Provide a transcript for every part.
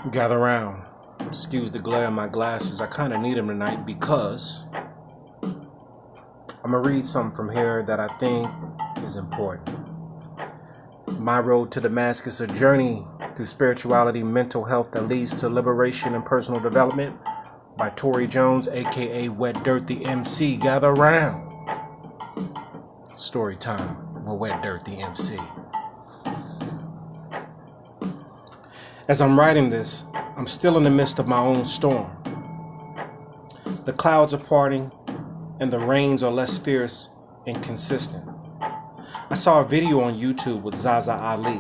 Gather round. Excuse the glare in my glasses. I kind of need them tonight because I'm going to read something from here that I think is important. My Road to Damascus, a journey through spirituality, mental health that leads to liberation and personal development by Tori Jones, aka Wet.DirtTheeMC. Gather round. Story time with Wet.DirtTheeMC. As I'm writing this, I'm still in the midst of my own storm. The clouds are parting and the rains are less fierce and consistent. I saw a video on YouTube with Zaza Ali.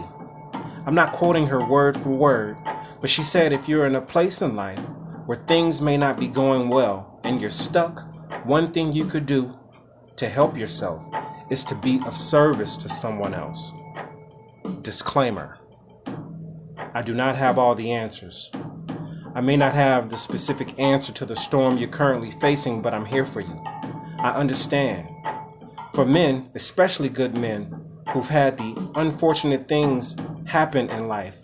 I'm not quoting her word for word, but she said if you're in a place in life where things may not be going well and you're stuck, one thing you could do to help yourself is to be of service to someone else. Disclaimer: I do not have all the answers. I may not have the specific answer to the storm you're currently facing, but I'm here for you. I understand. For men, especially good men, who've had the unfortunate things happen in life,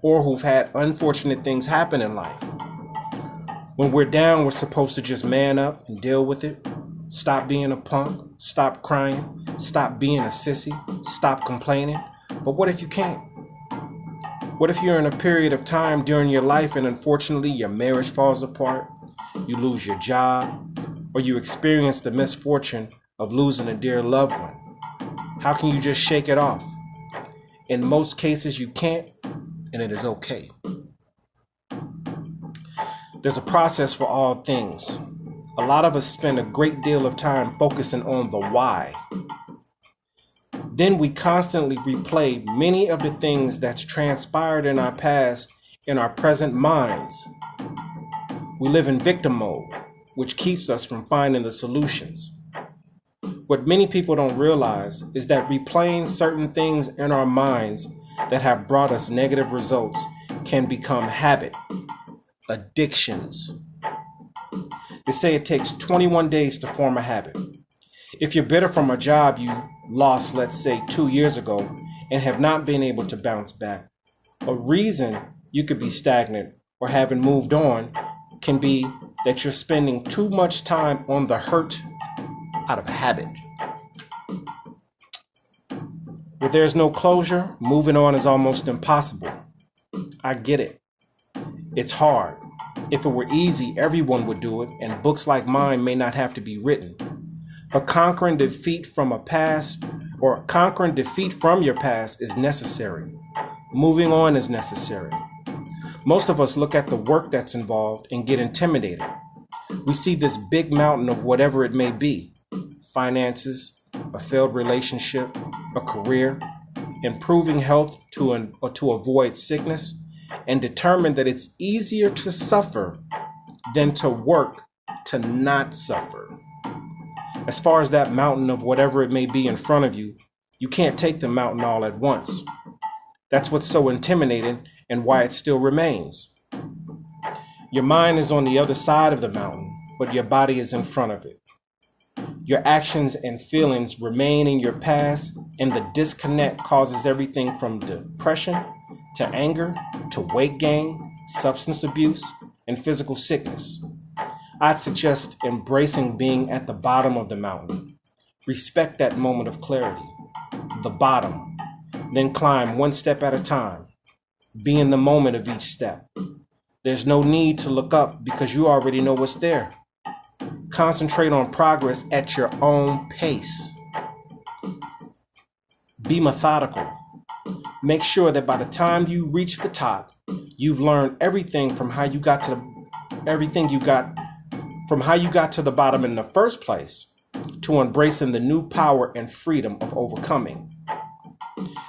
or who've had unfortunate things happen in life. When we're down, we're supposed to just man up and deal with it. Stop being a punk, stop crying, stop being a sissy, stop complaining. But what if you can't? What if you're in a period of time during your life and unfortunately your marriage falls apart, you lose your job, or you experience the misfortune of losing a dear loved one? How can you just shake it off? In most cases you can't, and it is okay. There's a process for all things. A lot of us spend a great deal of time focusing on the why. Then we constantly replay many of the things that's transpired in our past in our present minds. We live in victim mode, which keeps us from finding the solutions. What many people don't realize is that replaying certain things in our minds that have brought us negative results can become habit, addictions. They say it takes 21 days to form a habit. If you're bitter from a job you lost, let's say 2 years ago, and have not been able to bounce back, a reason you could be stagnant or haven't moved on can be that you're spending too much time on the hurt out of habit. Where there's no closure, moving on is almost impossible. I get it. It's hard. If it were easy, everyone would do it, and books like mine may not have to be written. But conquering defeat from your past is necessary. Moving on is necessary. Most of us look at the work that's involved and get intimidated. We see this big mountain of whatever it may be: finances, a failed relationship, a career, improving health to avoid sickness, and determine that it's easier to suffer than to work to not suffer. As far as that mountain of whatever it may be in front of you, you can't take the mountain all at once. That's what's so intimidating and why it still remains. Your mind is on the other side of the mountain, but your body is in front of it. Your actions and feelings remain in your past, and the disconnect causes everything from depression to anger to weight gain, substance abuse, and physical sickness. I'd suggest embracing being at the bottom of the mountain. Respect that moment of clarity, the bottom. Then climb one step at a time. Be in the moment of each step. There's no need to look up because you already know what's there. Concentrate on progress at your own pace. Be methodical. Make sure that by the time you reach the top, you've learned everything from how you got to the bottom in the first place, to embracing the new power and freedom of overcoming.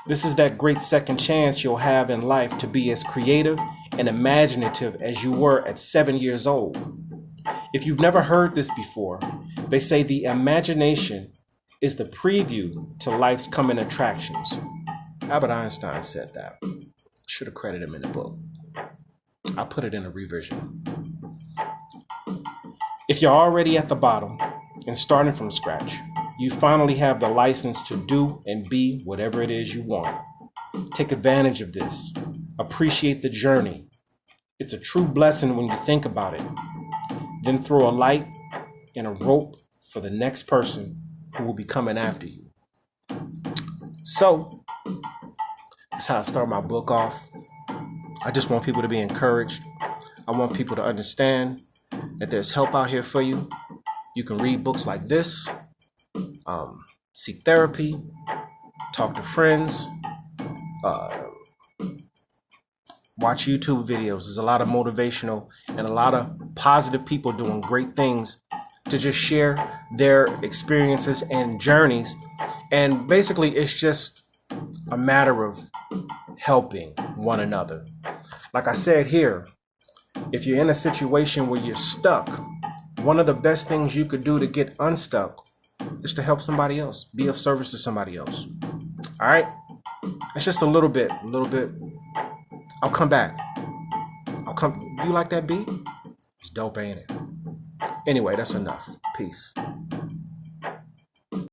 This is that great second chance you'll have in life to be as creative and imaginative as you were at 7 years old. If you've never heard this before, they say the imagination is the preview to life's coming attractions. Albert Einstein said that. Should have credited him in the book. I'll put it in a revision. If you're already at the bottom and starting from scratch, you finally have the license to do and be whatever it is you want. Take advantage of this. Appreciate the journey. It's a true blessing when you think about it. Then throw a light and a rope for the next person who will be coming after you. So, that's how I start my book off. I just want people to be encouraged. I want people to understand that there's help out here for you. You can read books like this, seek therapy, talk to friends, watch YouTube videos. There's a lot of motivational and a lot of positive people doing great things to just share their experiences and journeys. And basically, it's just a matter of helping one another. Like I said here, if you're in a situation where you're stuck, one of the best things you could do to get unstuck is to help somebody else, be of service to somebody else. All right? It's just a little bit. I'll come back. You like that beat? It's dope, ain't it? Anyway, that's enough. Peace.